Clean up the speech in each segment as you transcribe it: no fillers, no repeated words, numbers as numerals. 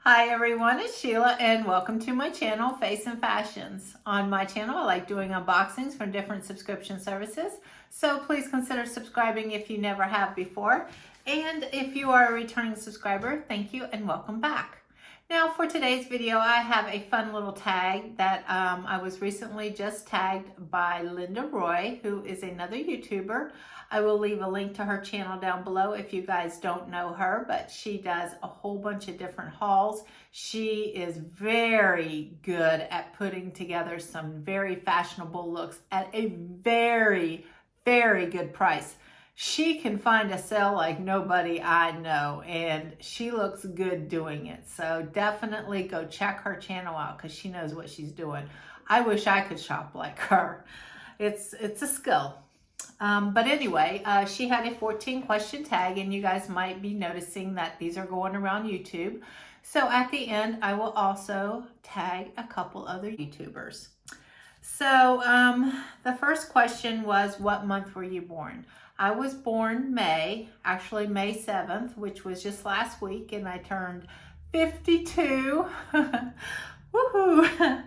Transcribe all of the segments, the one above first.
Hi everyone, it's Sheila and welcome to my channel, Face and Fashions. On my channel, I like doing unboxings from different subscription services, so please consider subscribing if you never have before. And if you are a returning subscriber, thank you and welcome back. Now for today's video, I have a fun little tag that I was recently just tagged by Linda Roy, who is another YouTuber. I will leave a link to her channel down below if you guys don't know her, but she does a whole bunch of different hauls. She is very good at putting together some very fashionable looks at a very, very good price. She can find a sale like nobody I know, and she looks good doing it. So definitely go check her channel out because she knows what she's doing. I wish I could shop like her. It's a skill. But anyway, she had a 14 question tag, and you guys might be noticing that these are going around YouTube. So at the end, I will also tag a couple other YouTubers. So the first question was, what month were you born? I was born May, actually May 7th, which was just last week, and I turned 52. Woohoo!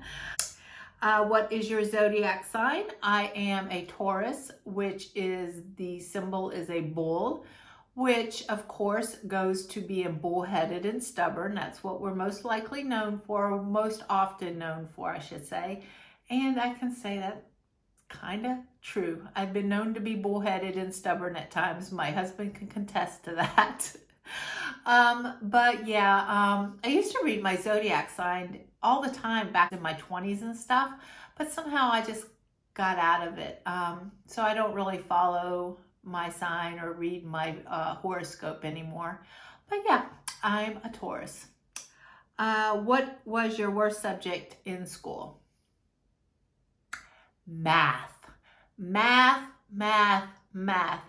What is your zodiac sign? I am a Taurus, which is the symbol is a bull, which of course goes to being bullheaded and stubborn. That's what we're most likely known for, most often known for, I should say. And I can say that's kind of true. I've been known to be bullheaded and stubborn at times. My husband can contest to that. But yeah, I used to read my zodiac sign all the time back in my 20s and stuff, but somehow I just got out of it. So I don't really follow my sign or read my horoscope anymore. But yeah, I'm a Taurus. What was your worst subject in school? Math. Math.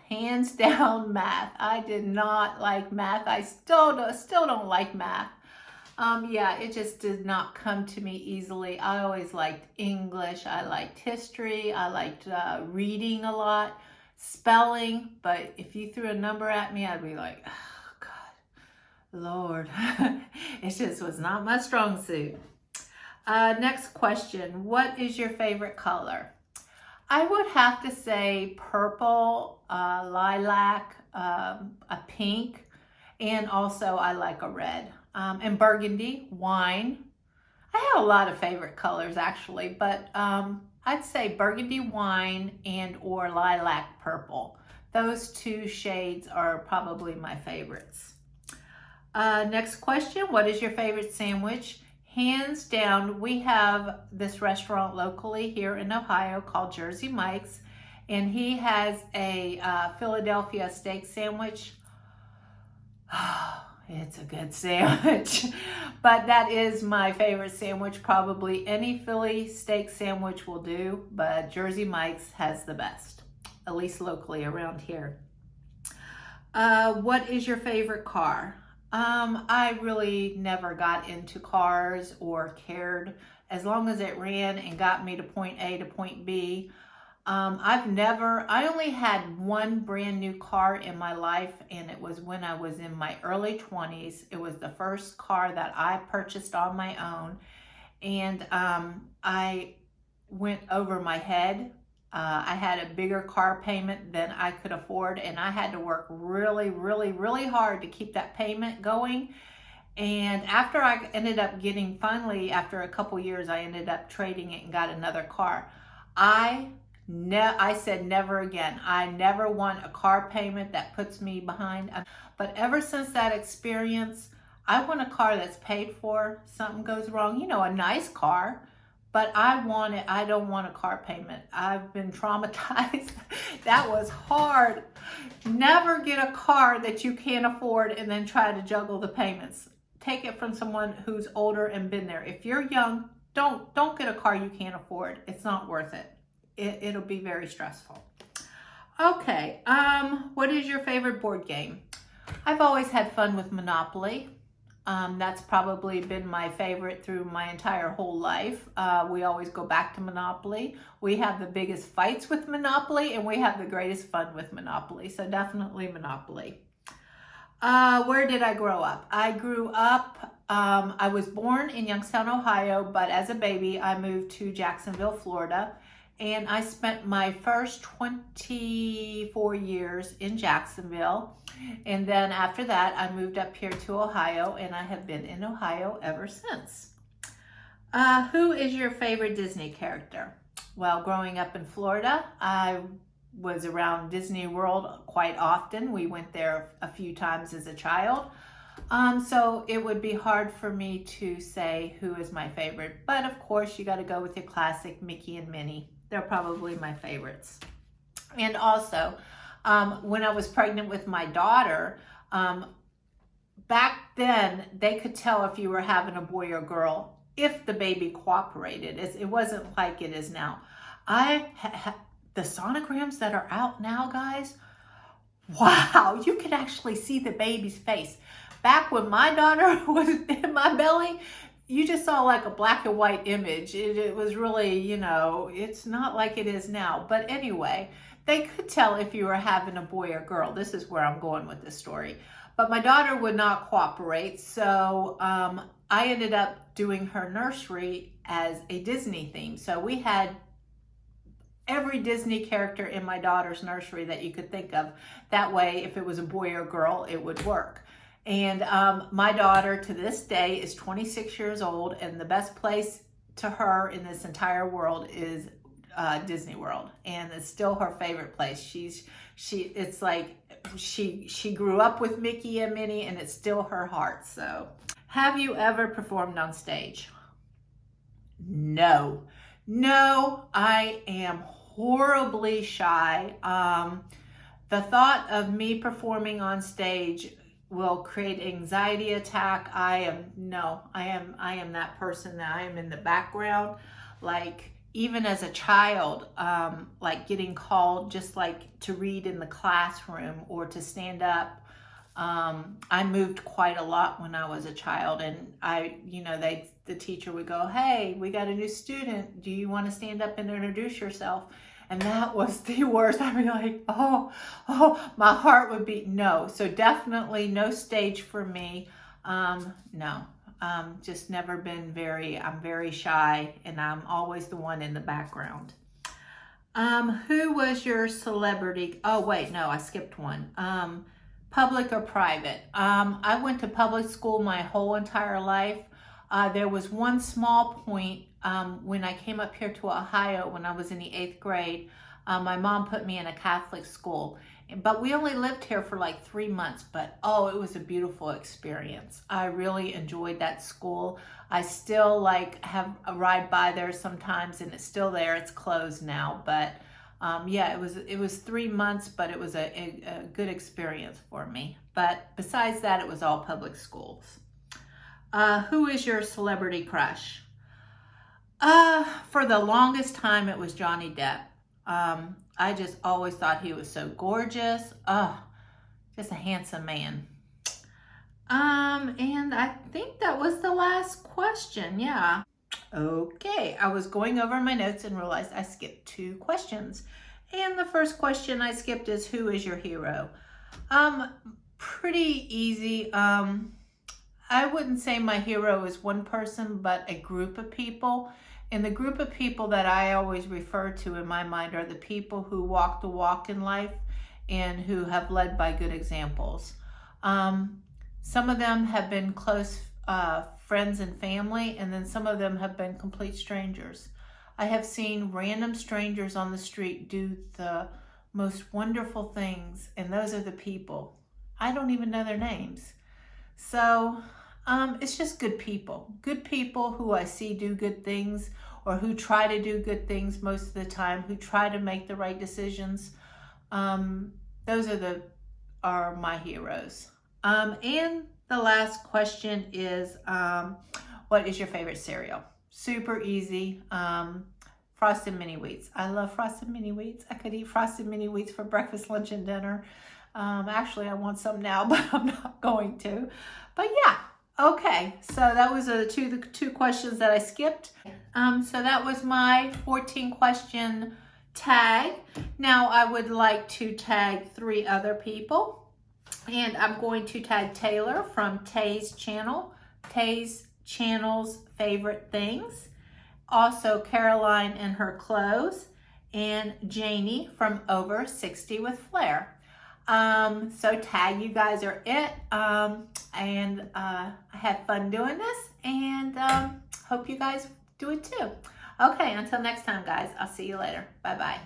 Hands down math. I did not like math. I still don't like math. Yeah, it just did not come to me easily. I always liked English. I liked history. I liked reading a lot, spelling. But if you threw a number at me, I'd be like, oh, God, Lord. It just was not my strong suit. Next question. What is your favorite color? I would have to say purple, lilac, a pink, and also I like a red. And burgundy, wine. I have a lot of favorite colors actually, but I'd say burgundy wine and or lilac purple. Those two shades are probably my favorites. Next question, what is your favorite sandwich? Hands down, we have this restaurant locally here in Ohio called Jersey Mike's, and he has a Philadelphia steak sandwich. It's a good sandwich, but that is my favorite sandwich. Probably any Philly steak sandwich will do, but Jersey Mike's has the best, at least locally around here. What is your favorite car? I really never got into cars or cared. As long as it ran and got me to point A to point B. I only had one brand new car in my life, and it was when I was in my early 20s. It was the first car that I purchased on my own, and I went over my head. I had a bigger car payment than I could afford, and I had to work really, really, really hard to keep that payment going. And after I ended up getting, finally, after a couple years, I ended up trading it and got another car. I said never again. I never want a car payment that puts me behind. But ever since that experience, I want a car that's paid for. Something goes wrong, you know, a nice car. But I don't want a car payment. I've been traumatized. That was hard. Never get a car that you can't afford and then try to juggle the payments. Take it from someone who's older and been there. If you're young, don't get a car you can't afford. It's not worth it. It'll be very stressful. Okay, what is your favorite board game? I've always had fun with Monopoly. That's probably been my favorite through my entire whole life. We always go back to Monopoly. We have the biggest fights with Monopoly, and we have the greatest fun with Monopoly. So definitely Monopoly. Where did I grow up? I grew up I was born in Youngstown, Ohio, but as a baby, I moved to Jacksonville, Florida, and I spent my first 24 years in Jacksonville. And then after that, I moved up here to Ohio, and I have been in Ohio ever since. Who is your favorite Disney character? Well, growing up in Florida, I was around Disney World quite often. We went there a few times as a child. So it would be hard for me to say who is my favorite, but of course you got to go with your classic Mickey and Minnie. They're probably my favorites. And also, when I was pregnant with my daughter, back then they could tell if you were having a boy or girl if the baby cooperated. It wasn't like it is now. The sonograms that are out now, guys, wow, you can actually see the baby's face. Back when my daughter was in my belly, you just saw like a black and white image. It was really, you know, it's not like it is now. But anyway, they could tell if you were having a boy or girl. This is where I'm going with this story. But my daughter would not cooperate, so I ended up doing her nursery as a Disney theme. So we had every Disney character in my daughter's nursery that you could think of. That way, if it was a boy or girl, it would work. And my daughter to this day is 26 years old, and the best place to her in this entire world is Disney World, and it's still her favorite place. It's like she grew up with Mickey and Minnie, and it's still her heart. So, have you ever performed on stage? No, I am horribly shy. The thought of me performing on stage will create anxiety attack. I am that person that I am in the background. Like even as a child, like getting called just like to read in the classroom or to stand up. I moved quite a lot when I was a child, and the teacher would go, "Hey, we got a new student. Do you want to stand up and introduce yourself?" And that was the worst. I'd be like, oh, my heart would beat. No. So definitely no stage for me. No, just never been I'm very shy, and I'm always the one in the background. Who was your celebrity? Oh, wait, no, I skipped one. Public or private? I went to public school my whole entire life. There was one small point when I came up here to Ohio when I was in the 8th grade. My mom put me in a Catholic school, but we only lived here for like 3 months, but oh, it was a beautiful experience. I really enjoyed that school. I still have a ride by there sometimes, and it's still there. It's closed now, but yeah, it was 3 months, but it was a good experience for me. But besides that, it was all public schools. Who is your celebrity crush? For the longest time, it was Johnny Depp. I just always thought he was so gorgeous. Just a handsome man. And I think that was the last question. Yeah. Okay. I was going over my notes and realized I skipped 2 questions. And the first question I skipped is, who is your hero? Pretty easy. I wouldn't say my hero is one person, but a group of people. And the group of people that I always refer to in my mind are the people who walk the walk in life and who have led by good examples. Some of them have been close friends and family, and then some of them have been complete strangers. I have seen random strangers on the street do the most wonderful things, and those are the people. I don't even know their names. So it's just good people who I see do good things, or who try to do good things most of the time, who try to make the right decisions. Those are my heroes. And the last question is, what is your favorite cereal? Super easy. Frosted Mini Wheats. I love Frosted Mini Wheats. I could eat Frosted Mini Wheats for breakfast, lunch, and dinner. Actually, I want some now, but I'm not going to. But yeah, okay. So that was the two questions that I skipped. So that was my 14 question tag. Now I would like to tag 3 other people. And I'm going to tag Taylor from Tay's channel, Tay's channel's favorite things, also Caroline and her clothes, and Janie from Over 60 with Flair. So tag you guys are it, and I had fun doing this, and hope you guys do it too. Okay, until next time, guys, I'll see you later. Bye-bye.